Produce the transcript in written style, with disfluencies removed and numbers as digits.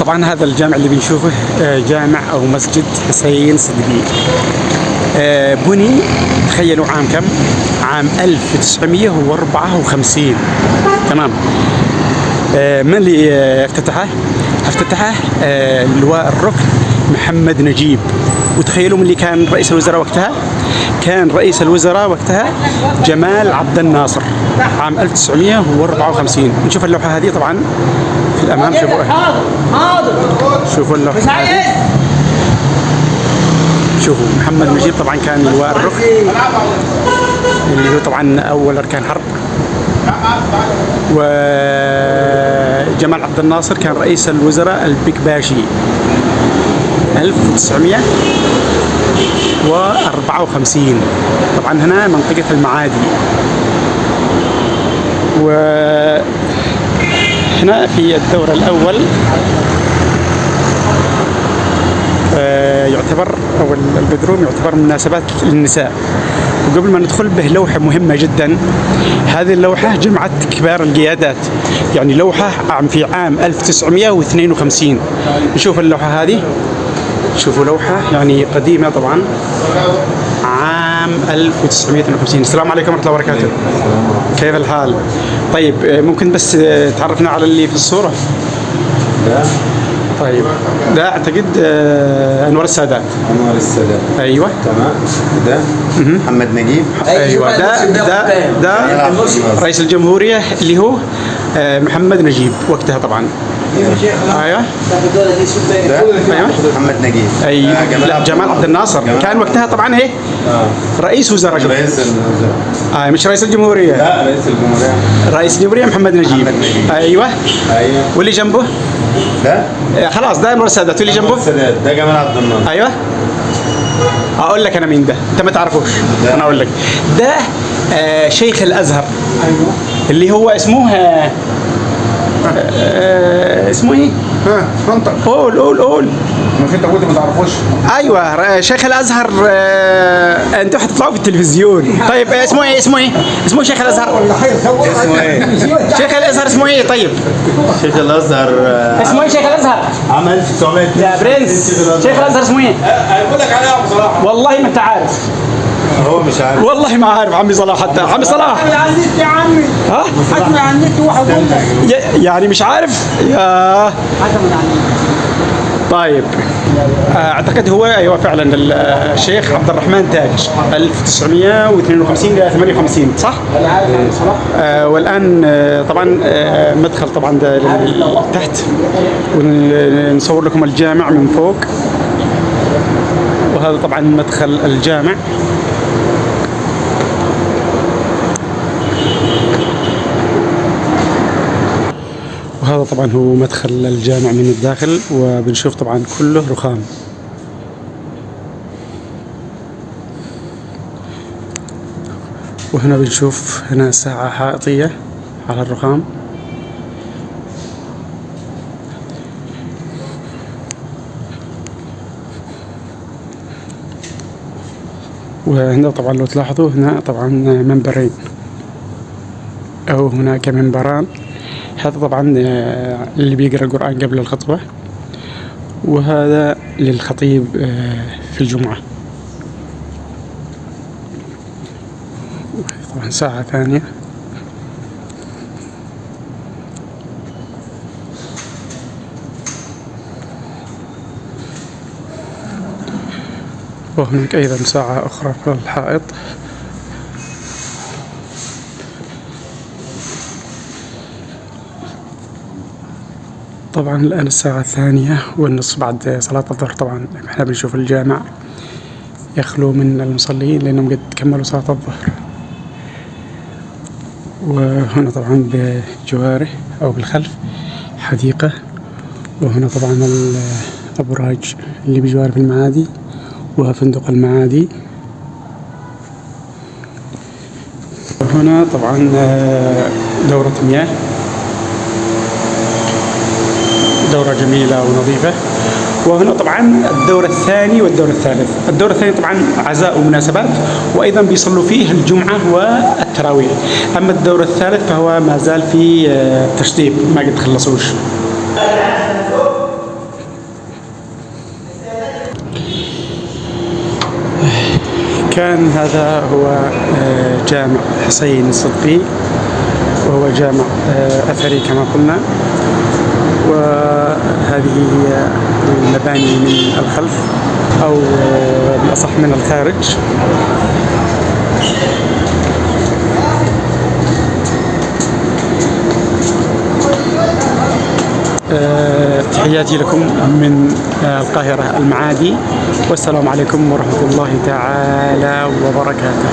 طبعا هذا الجامع اللي بنشوفه جامع أو مسجد حسين صدقي. بني، تخيلوا عام كم؟ عام 1954. تمام. من اللي افتتحه؟ افتتحه اللواء الركن محمد نجيب. وتخيلوا من اللي كان رئيس الوزراء وقتها؟ كان رئيس الوزراء وقتها جمال عبد الناصر عام 1954. نشوف اللوحة هذه طبعا في الأمام. شوفوا اللوحة هذه. شوفوا محمد نجيب طبعا كان لواء الركن اللي هو طبعا أول أركان حرب، وجمال عبد الناصر كان رئيس الوزراء البكباشي 1954. طبعا هنا منطقة المعادي، وهنا في الدور الأول يعتبر أو البدروم يعتبر مناسبات للنساء. وقبل ما ندخل به لوحة مهمة جدا. هذه اللوحة جمعت كبار القيادات، يعني لوحة في عام 1952. نشوف اللوحة هذه. شوفوا لوحة يعني قديمة طبعا عام 1952. السلام عليكم ورحمة الله وبركاته. كيف الحال؟ طيب ممكن بس تعرفنا على اللي في الصورة؟ طيب ده اعتقد انور السادات. انور السادات، ايوه تمام. ده محمد نجيب. ايوه ده رئيس الجمهورية اللي هو محمد نجيب وقتها طبعا. ايوه ايوه محمد نجيب. ايوه لا جمال عبد الناصر كان وقتها طبعا ايه رئيس وزراء. رئيس الوزراء مش رئيس الجمهورية. لا رئيس الجمهورية. رئيس الجمهورية محمد نجيب. ايوه واللي جنبه ده خلاص ده انور السادات. واللي جنبه ده جمال عبد الناصر. ايوه اقول لك انا مين ده، انت ما تعرفوش. انا اقول لك ده شيخ الازهر. ايوه اللي هو اسمه اسمه ايه؟ منطق. قول مش انت قلت ما تعرفوش؟ ايوه شيخ الازهر. انتوا هتطلعوا في التلفزيون. طيب اسمه ايه؟ اسمه شيخ الازهر. اسمه ايه؟ شيخ الازهر اسمه ايه طيب؟ شيخ الازهر اسمه ايه شيخ الازهر؟ عام 1900 يا برنس. شيخ الازهر اسمه ايه؟ هقول لك عليها بصراحة. والله ما انت عارف. هو مش عارف. والله ما عارف عمي صلاح. حتى عمي صلاح يا عمي ها؟ حكم عن النت وهقول لك. يعني مش عارف يا حكم عن النت. طيب اعتقد هو ايوه فعلا الشيخ عبد الرحمن تاج 1952 ل 58 صح؟ والان طبعا مدخل طبعا تحت، ونصور لكم الجامع من فوق. وهذا طبعا مدخل الجامع. وهذا طبعا هو مدخل الجامع من الداخل، وبنشوف طبعا كله رخام. وهنا بنشوف هنا ساعة حائطية على الرخام. وهنا طبعا لو تلاحظوا هنا طبعا منبرين أو هناك منبران. هذا طبعا اللي بيقرأ القرآن قبل الخطبة، وهذا للخطيب في الجمعة. طبعا ساعة ثانية. وهناك أيضا ساعة أخرى في الحائط. طبعا الآن الساعة 2:30 بعد صلاة الظهر. طبعا احنا بنشوف الجامع يخلو من المصلين لأنهم قد كملوا صلاة الظهر. وهنا طبعا بجواره أو بالخلف حديقة. وهنا طبعا الأبراج اللي بجوار في المعادي وفندق المعادي. وهنا طبعا دورة مياه، دورة جميلة ونظيفة. وهنا طبعا الدور الثاني والدور الثالث. الدور الثاني طبعا عزاء ومناسبات، وأيضا بيصلوا فيه الجمعة والتراويح. أما الدور الثالث فهو ما زال في تشطيب، ما قد خلصوش. كان هذا هو جامع حسين الصدقي، وهو جامع أثري كما قلنا. وهذه هي المباني من الخلف، أو بالأصح من الخارج. تحياتي لكم من القاهرة المعادي، والسلام عليكم ورحمة الله تعالى وبركاته.